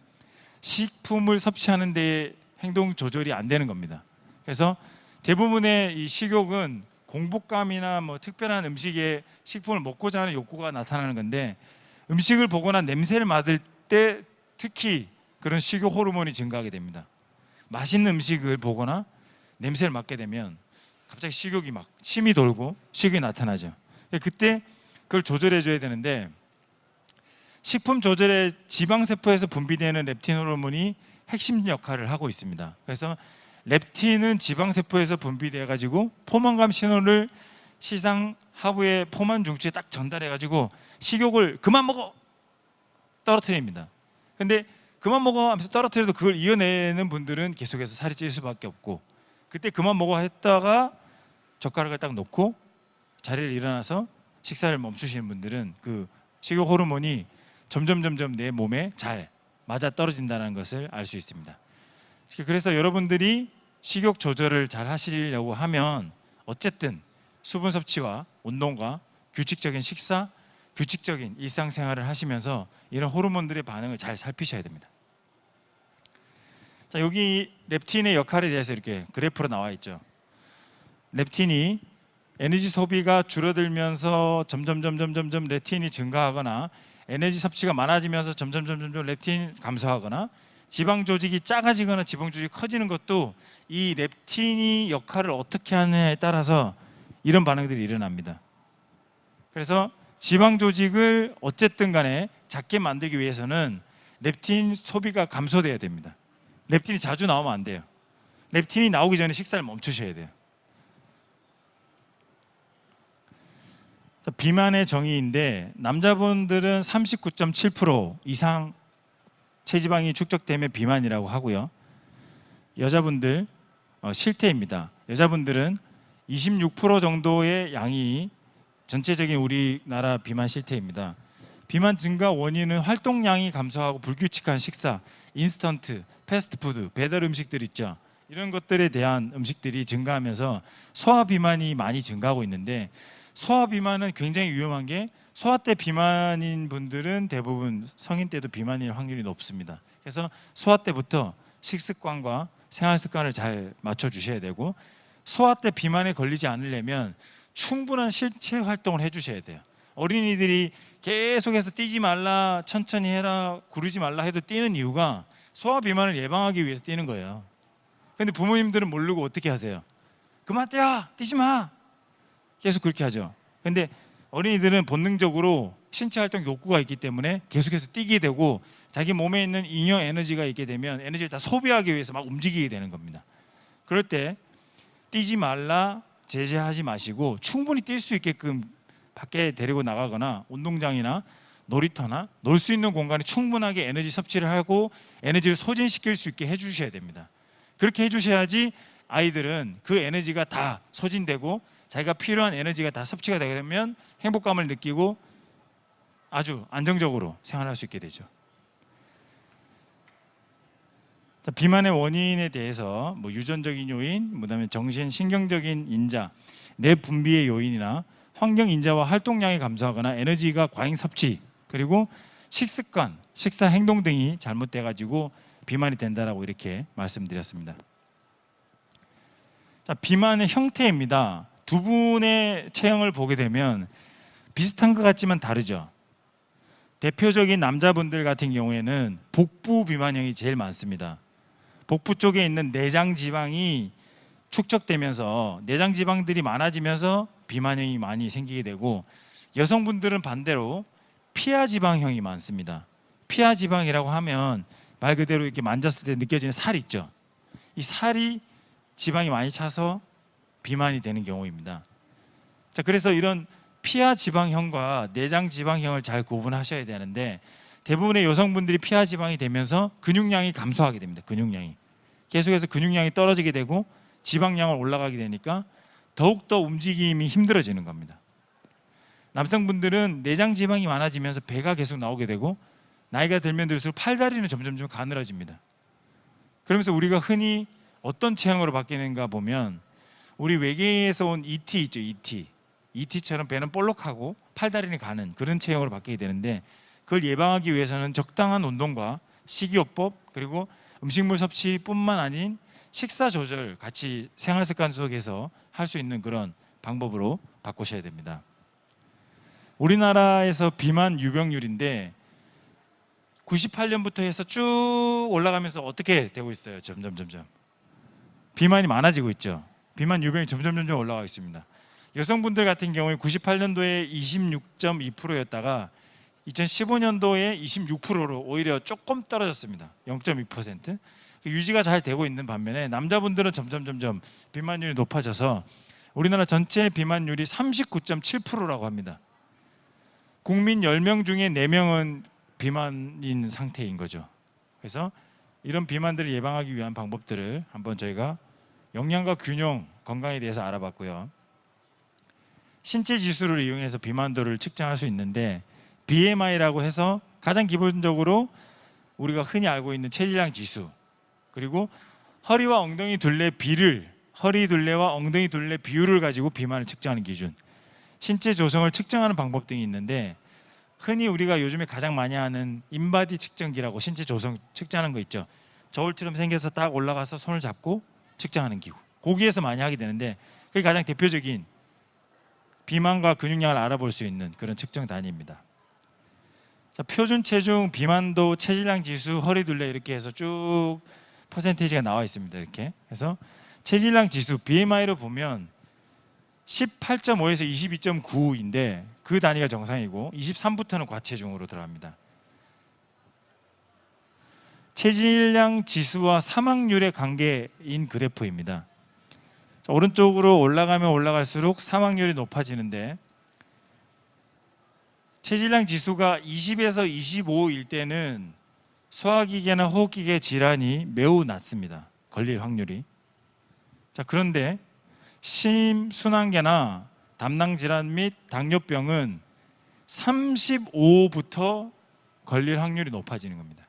식품을 섭취하는 데 행동 조절이 안 되는 겁니다. 그래서 대부분의 이 식욕은 공복감이나 뭐 특별한 음식에 식품을 먹고자 하는 욕구가 나타나는 건데, 음식을 보거나 냄새를 맡을 때 특히 그런 식욕 호르몬이 증가하게 됩니다. 맛있는 음식을 보거나 냄새를 맡게 되면 갑자기 식욕이 막 침이 돌고 식욕이 나타나죠. 그때 그걸 조절해 줘야 되는데, 식품 조절에 지방세포에서 분비되는 렙틴 호르몬이 핵심 역할을 하고 있습니다. 그래서 렙틴은 지방세포에서 분비돼 가지고 포만감 신호를 시상 하부의 포만 중추에 딱 전달해 가지고 식욕을 그만 먹어 떨어뜨립니다. 근데 그만 먹어 하면서 떨어뜨려도 그걸 이어내는 분들은 계속해서 살이 찔 수밖에 없고, 그때 그만 먹어 했다가 젓가락을 딱 놓고 자리를 일어나서 식사를 멈추시는 분들은 그 식욕 호르몬이 점점 내 몸에 잘 맞아 떨어진다는 것을 알 수 있습니다. 그래서 여러분들이 식욕 조절을 잘 하시려고 하면 어쨌든 수분 섭취와 운동과 규칙적인 식사, 규칙적인 일상생활을 하시면서 이런 호르몬들의 반응을 잘 살피셔야 됩니다. 자, 여기 렙틴의 역할에 대해서 이렇게 그래프로 나와 있죠. 렙틴이 에너지 소비가 줄어들면서 점점 렙틴이 증가하거나, 에너지 섭취가 많아지면서 점점 렙틴이 감소하거나, 지방 조직이 작아지거나 지방 조직이 커지는 것도 이 렙틴이 역할을 어떻게 하느냐에 따라서 이런 반응들이 일어납니다. 그래서 지방 조직을 어쨌든 간에 작게 만들기 위해서는 렙틴 소비가 감소돼야 됩니다. 렙틴이 자주 나오면 안 돼요. 렙틴이 나오기 전에 식사를 멈추셔야 돼요. 비만의 정의인데, 남자분들은 39.7% 이상 체지방이 축적되면 비만이라고 하고요. 여자분들 실태입니다. 여자분들은 26% 정도의 양이 전체적인 우리나라 비만 실태입니다. 비만 증가 원인은 활동량이 감소하고 불규칙한 식사, 인스턴트, 패스트푸드, 배달 음식들 있죠. 이런 것들에 대한 음식들이 증가하면서 소화 비만이 많이 증가하고 있는데, 소화 비만은 굉장히 위험한 게, 소아 때 비만인 분들은 대부분 성인 때도 비만일 확률이 높습니다. 그래서 소아 때부터 식습관과 생활 습관을 잘 맞춰 주셔야 되고, 소아 때 비만에 걸리지 않으려면 충분한 신체 활동을 해 주셔야 돼요. 어린이들이 계속해서 뛰지 말라, 천천히 해라, 구르지 말라 해도 뛰는 이유가 소아 비만을 예방하기 위해서 뛰는 거예요. 근데 부모님들은 모르고 어떻게 하세요? 그만 뛰어! 뛰지 마! 계속 그렇게 하죠. 근데 어린이들은 본능적으로 신체 활동 욕구가 있기 때문에 계속해서 뛰게 되고, 자기 몸에 있는 잉여 에너지가 있게 되면 에너지를 다 소비하기 위해서 막 움직이게 되는 겁니다. 그럴 때 뛰지 말라 제재하지 마시고, 충분히 뛸 수 있게끔 밖에 데리고 나가거나 운동장이나 놀이터나 놀 수 있는 공간에 충분하게 에너지 섭취를 하고 에너지를 소진시킬 수 있게 해주셔야 됩니다. 그렇게 해주셔야지 아이들은 그 에너지가 다 소진되고 자기가 필요한 에너지가 다 섭취가 되면 행복감을 느끼고 아주 안정적으로 생활할 수 있게 되죠. 비만의 원인에 대해서 유전적인 요인, 그다음에 정신, 신경적인 인자, 뇌 분비의 요인이나 환경 인자와 활동량이 감소하거나 에너지가 과잉 섭취, 그리고 식습관, 식사 행동 등이 잘못돼 가지고 비만이 된다라고 이렇게 말씀드렸습니다. 자, 비만의 형태입니다. 두 분의 체형을 보게 되면 비슷한 것 같지만 다르죠. 대표적인 남자분들 같은 경우에는 복부 비만형이 제일 많습니다. 복부 쪽에 있는 내장 지방이 축적되면서 내장 지방들이 많아지면서 비만형이 많이 생기게 되고, 여성분들은 반대로 피하 지방형이 많습니다. 피하 지방이라고 하면 말 그대로 이렇게 만졌을 때 느껴지는 살 있죠. 이 살이 지방이 많이 차서 비만이 되는 경우입니다. 자, 그래서 이런 피하 지방형과 내장 지방형을 잘 구분하셔야 되는데 대부분의 여성분들이 피하 지방이 되면서 근육량이 감소하게 됩니다. 근육량이 계속해서 근육량이 떨어지게 되고 지방량은 올라가게 되니까 더욱더 움직임이 힘들어지는 겁니다. 남성분들은 내장 지방이 많아지면서 배가 계속 나오게 되고 나이가 들면 들수록 팔다리는 점점 가늘어집니다. 그러면서 우리가 흔히 어떤 체형으로 바뀌는가 보면 우리 외계에서 온 ET 있죠. ET처럼 배는 볼록하고 팔다리는 가는 그런 체형으로 바뀌게 되는데 그걸 예방하기 위해서는 적당한 운동과 식이요법 그리고 음식물 섭취뿐만 아닌 식사 조절 같이 생활 습관 속에서 할 수 있는 그런 방법으로 바꾸셔야 됩니다. 우리나라에서 비만 유병률인데 98년부터 해서 쭉 올라가면서 어떻게 되고 있어요? 점점 비만이 많아지고 있죠. 비만 유병이 점점 올라가고 있습니다. 여성분들 같은 경우에 98년도에 26.2%였다가 2015년도에 26%로 오히려 조금 떨어졌습니다. 0.2%. 유지가 잘 되고 있는 반면에 남자분들은 점점 비만율이 높아져서 우리나라 전체 비만율이 39.7%라고 합니다. 국민 10명 중에 4명은 비만인 상태인 거죠. 그래서 이런 비만들을 예방하기 위한 방법들을 한번 저희가 영양과 균형, 건강에 대해서 알아봤고요. 신체 지수를 이용해서 비만도를 측정할 수 있는데 BMI라고 해서 가장 기본적으로 우리가 흔히 알고 있는 체질량 지수 그리고 허리와 엉덩이 둘레 비를 허리 둘레와 엉덩이 둘레 비율을 가지고 비만을 측정하는 기준 신체 조성을 측정하는 방법 등이 있는데 흔히 우리가 요즘에 가장 많이 하는 인바디 측정기라고 신체 조성 측정하는 거 있죠. 저울처럼 생겨서 딱 올라가서 손을 잡고 측정하는 기구 거기에서 많이 하게 되는데 그게 가장 대표적인 비만과 근육량을 알아볼 수 있는 그런 측정 단위입니다. 자, 표준 체중, 비만도, 체질량 지수, 허리 둘레 이렇게 해서 쭉 퍼센테이지가 나와 있습니다. 이렇게 해서 체질량 지수 BMI로 보면 18.5에서 22.9인데 그 단위가 정상이고 23부터는 과체중으로 들어갑니다. 체질량 지수와 사망률의 관계인 그래프입니다. 자, 오른쪽으로 올라가면 올라갈수록 사망률이 높아지는데 체질량 지수가 20에서 25일 때는 소화기계나 호흡기계 질환이 매우 낮습니다. 걸릴 확률이. 자, 그런데 심순환계나 담낭 질환 및 당뇨병은 35부터 걸릴 확률이 높아지는 겁니다.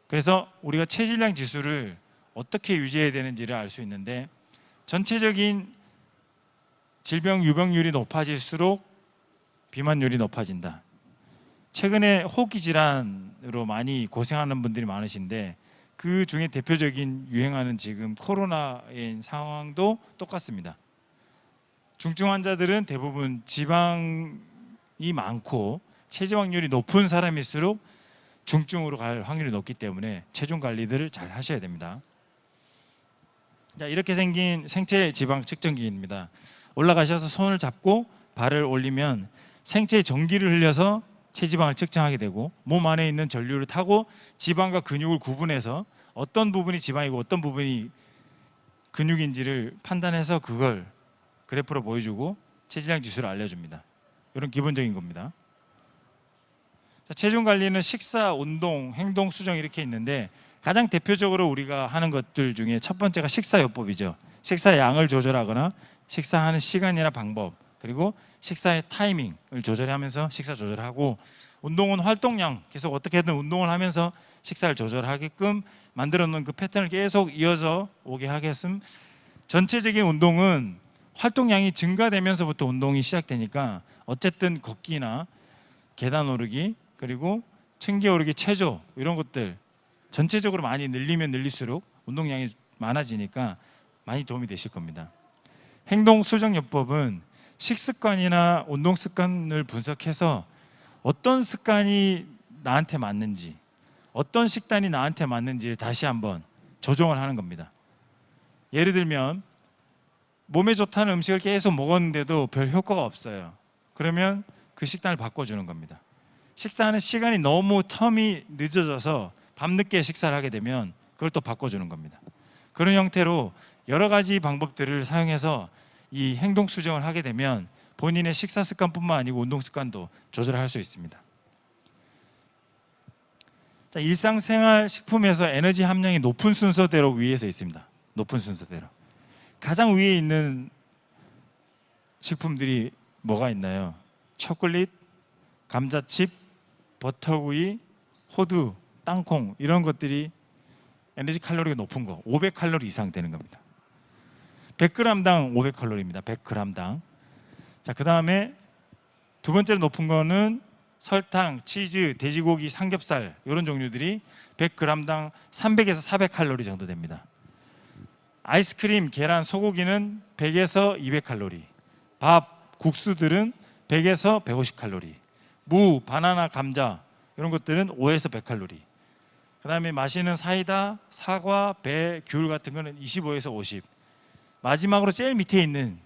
그래서 우리가 체질량 지수를 어떻게 유지해야 되는지를 알 수 있는데 전체적인 질병 유병률이 높아질수록 비만율이 높아진다. 최근에 호흡기 질환으로 많이 고생하는 분들이 많으신데 그 중에 대표적인 유행하는 지금 코로나인 상황도 똑같습니다. 중증 환자들은 대부분 지방이 많고 체지방률이 높은 사람일수록 중증으로 갈 확률이 높기 때문에 체중 관리들을 잘 하셔야 됩니다. 자, 이렇게 생긴 생체 지방 측정기입니다. 올라가셔서 손을 잡고 발을 올리면 생체 전기를 흘려서 체지방을 측정하게 되고 몸 안에 있는 전류를 타고 지방과 근육을 구분해서 어떤 부분이 지방이고 어떤 부분이 근육인지를 판단해서 그걸 그래프로 보여주고 체질량 지수를 알려줍니다. 이런 기본적인 겁니다. 자, 체중 관리는 식사, 운동, 행동, 수정 이렇게 있는데 가장 대표적으로 우리가 하는 것들 중에 첫 번째가 식사요법이죠. 식사 양을 조절하거나 식사하는 시간이나 방법 그리고 식사의 타이밍을 조절하면서 식사 조절하고 운동은 활동량 계속 어떻게든 운동을 하면서 식사를 조절하게끔 만들어 놓은 그 패턴을 계속 이어서 오게 하게끔 전체적인 운동은 활동량이 증가되면서부터 운동이 시작되니까 어쨌든 걷기나 계단 오르기 그리고 층계 오르기 체조 이런 것들 전체적으로 많이 늘리면 늘릴수록 운동량이 많아지니까 많이 도움이 되실 겁니다. 행동 수정요법은 식습관이나 운동 습관을 분석해서 어떤 습관이 나한테 맞는지 어떤 식단이 나한테 맞는지를 다시 한번 조정을 하는 겁니다. 예를 들면 몸에 좋다는 음식을 계속 먹었는데도 별 효과가 없어요. 그러면 그 식단을 바꿔주는 겁니다. 식사하는 시간이 너무 텀이 늦어져서 밤늦게 식사를 하게 되면 그걸 또 바꿔주는 겁니다. 그런 형태로 여러 가지 방법들을 사용해서 이 행동 수정을 하게 되면 본인의 식사 습관뿐만 아니고 운동 습관도 조절할 수 있습니다. 자, 일상생활 식품에서 에너지 함량이 높은 순서대로 위에서 있습니다. 높은 순서대로. 가장 위에 있는 식품들이 뭐가 있나요? 초콜릿, 감자칩, 버터구이, 호두, 땅콩 이런 것들이 에너지 칼로리가 높은 거 500칼로리 이상 되는 겁니다. 100g당 500칼로리입니다. 100g당. 자, 그다음에 두 번째로 높은 거는 설탕, 치즈, 돼지고기, 삼겹살 이런 종류들이 100g당 300에서 400칼로리 정도 됩니다. 아이스크림, 계란, 소고기는 100에서 200칼로리. 밥, 국수들은 100에서 150칼로리. 무, 바나나, 감자 이런 것들은 5에서 100칼로리. 그다음에 마시는 사이다, 사과, 배, 귤 같은 거는 25에서 50. 마지막으로 제일 밑에 있는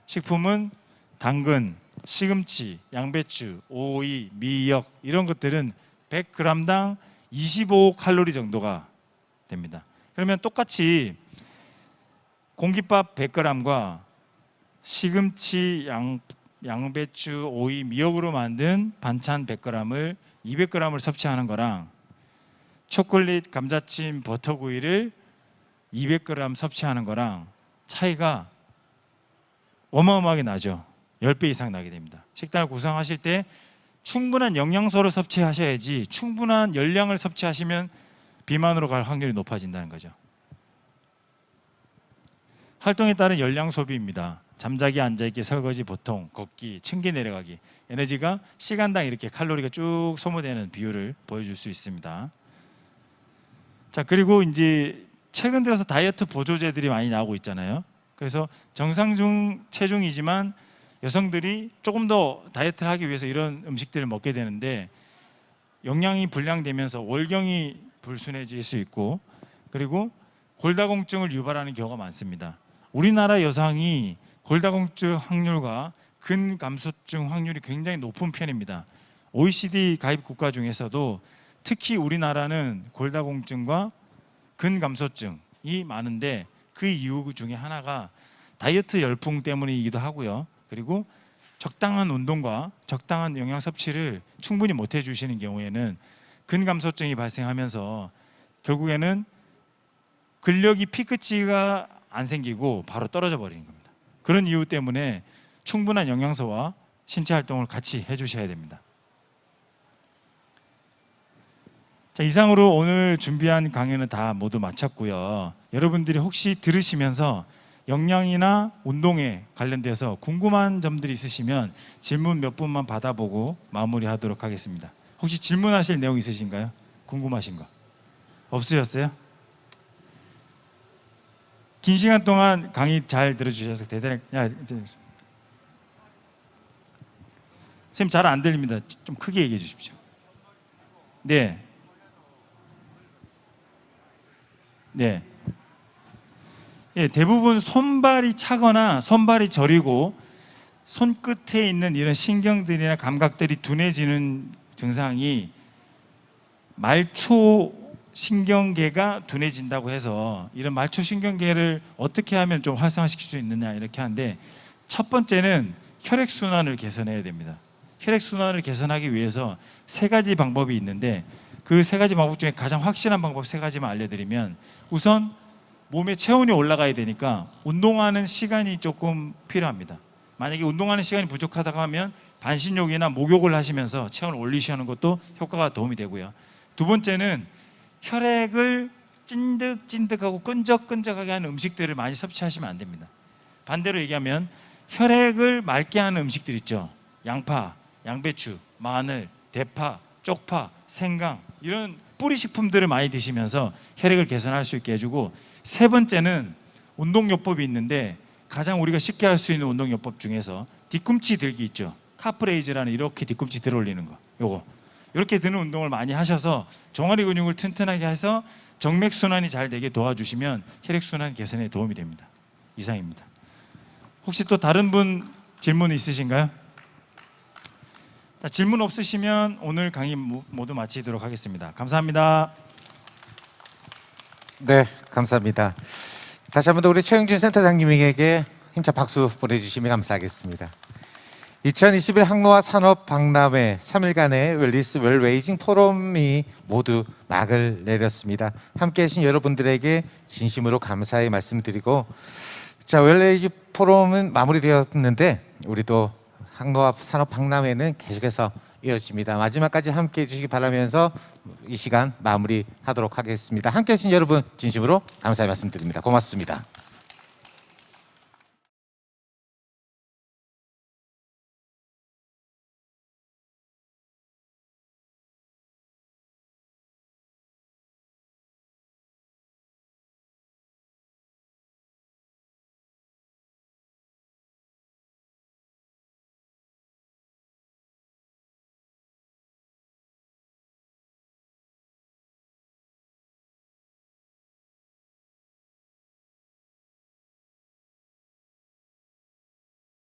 식품은 당근, 시금치, 양배추, 오이, 미역 이런 것들은 100g당 25칼로리 정도가 됩니다. 그러면 똑같이 공깃밥 100g과 시금치, 양배추, 오이, 미역으로 만든 반찬 100g을 200g을 섭취하는 거랑 초콜릿, 감자찜, 버터구이를 200g 섭취하는 거랑 차이가 어마어마하게 나죠. 10배 이상 나게 됩니다. 식단을 구성하실 때 충분한 영양소를 섭취하셔야지 충분한 열량을 섭취하시면 비만으로 갈 확률이 높아진다는 거죠. 활동에 따른 열량 소비입니다. 잠자기, 앉아있기, 설거지, 보통, 걷기, 층계 내려가기 에너지가 시간당 이렇게 칼로리가 쭉 소모되는 비율을 보여줄 수 있습니다. 자, 그리고 이제 최근 들어서 다이어트 보조제들이 많이 나오고 있잖아요. 그래서 정상 체중이지만 여성들이 조금 더 다이어트를 하기 위해서 이런 음식들을 먹게 되는데 영양이 불량되면서 월경이 불순해질 수 있고 그리고 골다공증을 유발하는 경우가 많습니다. 우리나라 여성이 골다공증 확률과 근감소증 확률이 굉장히 높은 편입니다. OECD 가입 국가 중에서도 특히 우리나라는 골다공증과 근감소증이 많은데 그 이유 중에 하나가 다이어트 열풍 때문이기도 하고요. 그리고 적당한 운동과 적당한 영양 섭취를 충분히 못 해주시는 경우에는 근감소증이 발생하면서 결국에는 근력이 피크치가 안 생기고 바로 떨어져 버리는 겁니다. 그런 이유 때문에 충분한 영양소와 신체 활동을 같이 해주셔야 됩니다. 자, 이상으로 오늘 준비한 강연은 다 모두 마쳤고요. 여러분들이 혹시 들으시면서 영양이나 운동에 관련돼서 궁금한 점들이 있으시면 질문 몇 분만 받아보고 마무리하도록 하겠습니다. 혹시 질문하실 내용 있으신가요? 궁금하신 거 없으셨어요? 긴 시간 동안 강의 잘 들어주셔서 대단히 선생님 잘 안 들립니다. 좀 크게 얘기해 주십시오. 네. 네. 예, 대부분 손발이 차거나 손발이 저리고 손끝에 있는 이런 신경들이나 감각들이 둔해지는 증상이 말초 신경계가 둔해진다고 해서 이런 말초 신경계를 어떻게 하면 좀 활성화시킬 수 있느냐 이렇게 하는데 첫 번째는 혈액 순환을 개선해야 됩니다. 혈액 순환을 개선하기 위해서 세 가지 방법이 있는데 그 세 가지 방법 중에 가장 확실한 방법 세 가지만 알려드리면 우선 몸의 체온이 올라가야 되니까 운동하는 시간이 조금 필요합니다. 만약에 운동하는 시간이 부족하다고 하면 반신욕이나 목욕을 하시면서 체온을 올리시는 것도 효과가 도움이 되고요. 두 번째는 혈액을 찐득찐득하고 끈적끈적하게 하는 음식들을 많이 섭취하시면 안 됩니다. 반대로 얘기하면 혈액을 맑게 하는 음식들 있죠. 양파, 양배추, 마늘, 대파, 쪽파, 생강 이런 뿌리 식품들을 많이 드시면서 혈액을 개선할 수 있게 해주고 세 번째는 운동요법이 있는데 가장 우리가 쉽게 할 수 있는 운동요법 중에서 뒤꿈치 들기 있죠. 카프레이즈라는 이렇게 뒤꿈치 들어 올리는 거 요거 이렇게 드는 운동을 많이 하셔서 종아리 근육을 튼튼하게 해서 정맥순환이 잘 되게 도와주시면 혈액순환 개선에 도움이 됩니다. 이상입니다. 혹시 또 다른 분 질문 있으신가요? 자, 질문 없으시면 오늘 강의 모두 마치도록 하겠습니다. 감사합니다. 네, 감사합니다. 다시 한 번 더 우리 최영진 센터장님에게 힘찬 박수 보내주시면 감사하겠습니다. 2021 항로화 산업 박람회 3일간의 웰리스 웰웨이징 포럼이 모두 막을 내렸습니다. 함께해 주신 여러분들에게 진심으로 감사의 말씀드리고, 자, 웰웨이징 포럼은 마무리되었는데 우리도 항로화 산업 박람회는 계속해서 이어집니다. 마지막까지 함께해 주시기 바라면서 이 시간 마무리하도록 하겠습니다. 함께해 주신 여러분 진심으로 감사의 말씀드립니다. 고맙습니다.